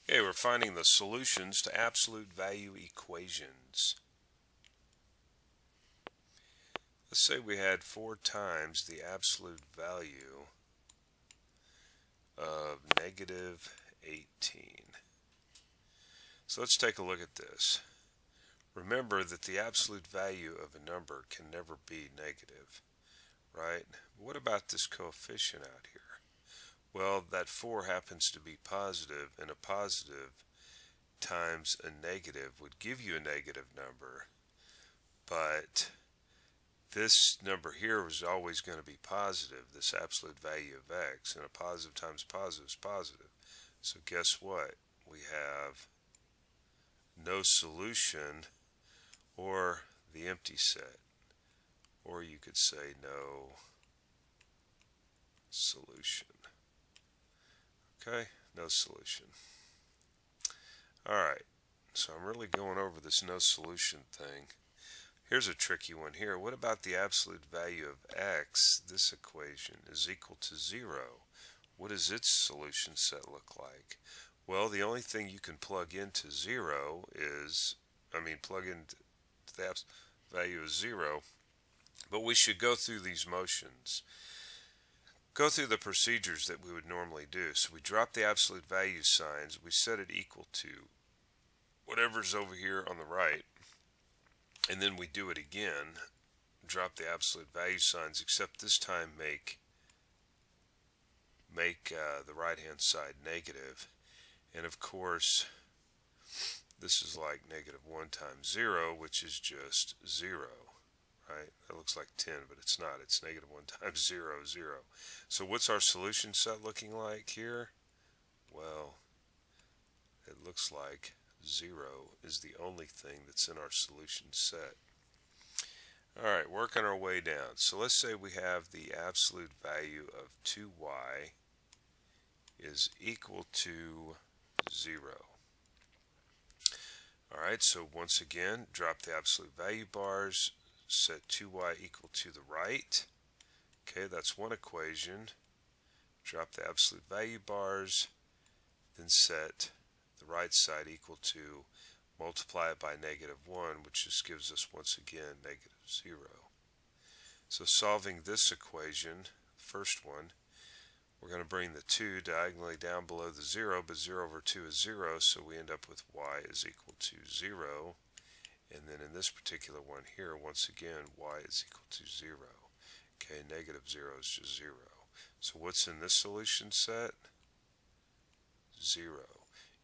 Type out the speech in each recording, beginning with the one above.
Okay, we're finding the solutions to absolute value equations. Let's say we had 4 times the absolute value of negative 18. So let's take a look at this. Remember that the absolute value of a number can never be negative, right? What about this coefficient out here? Well, that 4 happens to be positive, and a positive times a negative would give you a negative number, but this number here was always going to be positive, this absolute value of x, and a positive times positive is positive. So guess what? We have no solution, or the empty set, or you could say no solution. Okay, no solution. Alright, so I'm really going over this no solution thing. Here's a tricky one here. What about the absolute value of x? This equation is equal to 0. What does its solution set look like? Well, the only thing you can plug into 0 is, plug into the absolute value is 0, but we should go through these motions. Go through the procedures that we would normally do. So we drop the absolute value signs, we set it equal to whatever's over here on the right, and then we do it again, drop the absolute value signs, except this time make the right hand side negative. And of course this is like negative 1 times 0, which is just 0, right? That looks like 10, but it's not. It's negative 1 times 0, 0. So what's our solution set looking like here? Well, it looks like 0 is the only thing that's in our solution set. Alright, working our way down. So let's say we have the absolute value of 2y is equal to 0. Alright, so once again, drop the absolute value bars, set 2y equal to the right. Okay, that's one equation. Drop the absolute value bars, then set the right side equal to, multiply it by negative 1, which just gives us once again negative 0. So solving this equation, first one, we're going to bring the 2 diagonally down below the 0, but 0 over 2 is 0, so we end up with y is equal to 0. And then in this particular one here, once again, y is equal to 0. Okay, negative 0 is just 0. So what's in this solution set? 0.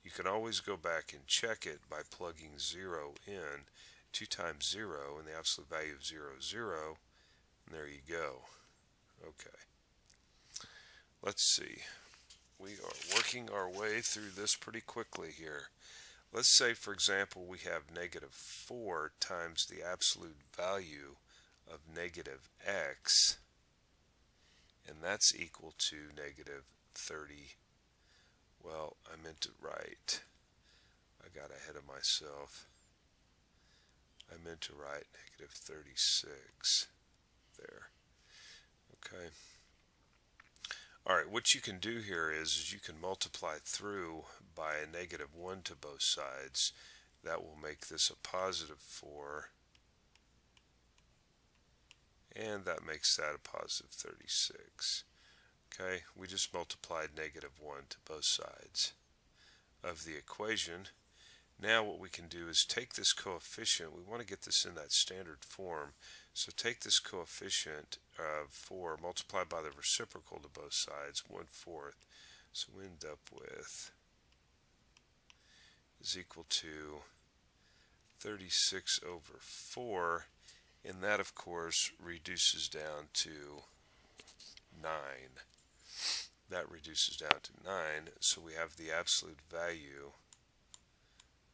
You can always go back and check it by plugging 0 in. 2 times 0, and the absolute value of 0 is 0. And there you go. Okay. Let's see. We are working our way through this pretty quickly here. Let's say, for example, we have negative 4 times the absolute value of negative x, and that's equal to negative 30. Well, I meant to write. I got ahead of myself. I meant to write negative 36 there. Okay. Alright, what you can do here is you can multiply through by a negative 1 to both sides. That will make this a positive 4. And that makes that a positive 36. Okay, we just multiplied negative 1 to both sides of the equation. Now what we can do is take this coefficient. We want to get this in that standard form. So take this coefficient of 4, multiplied by the reciprocal to both sides, 1/4. So we end up with is equal to 36 over 4. And that, of course, reduces down to 9. That reduces down to 9. So we have the absolute value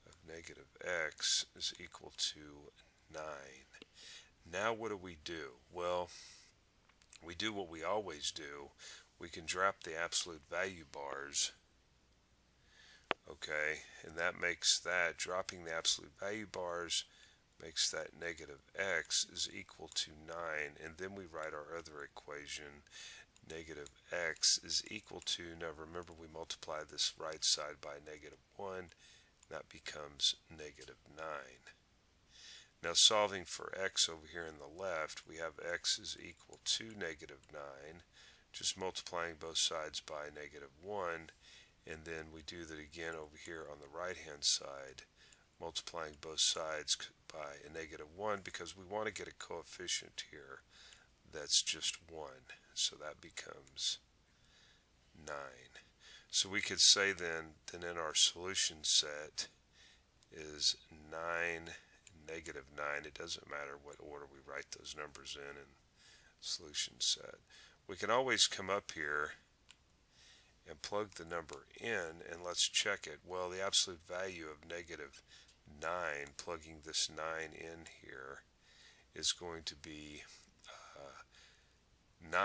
of negative x is equal to 9. Now what do? Well, we do what we always do. We can drop the absolute value bars. Okay, and that makes that, dropping the absolute value bars, makes that negative x is equal to 9. And then we write our other equation. negative x is equal to, now remember we multiply this right side by negative 1, that becomes negative 9. Now solving for x over here in the left, we have x is equal to negative 9, just multiplying both sides by negative 1, and then we do that again over here on the right hand side, multiplying both sides by a negative 1 because we want to get a coefficient here that's just 1. So that becomes 9. So we could say then in our solution set is 9, negative 9. It doesn't matter what order we write those numbers in solution set. We can always come up here and plug the number in, and let's check it. Well, the absolute value of negative 9, plugging this 9 in here, is going to be 9,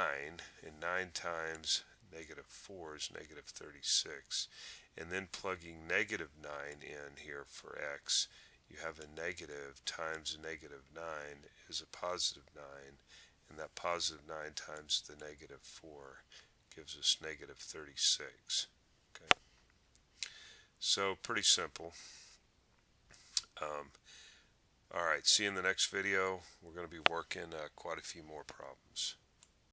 and 9 times negative 4 is negative 36. And then plugging negative 9 in here for x, you have a negative times a negative 9 is a positive 9, and that positive 9 times the negative 4 gives us negative 36. Okay, so pretty simple. All right, see you in the next video. We're going to be working quite a few more problems.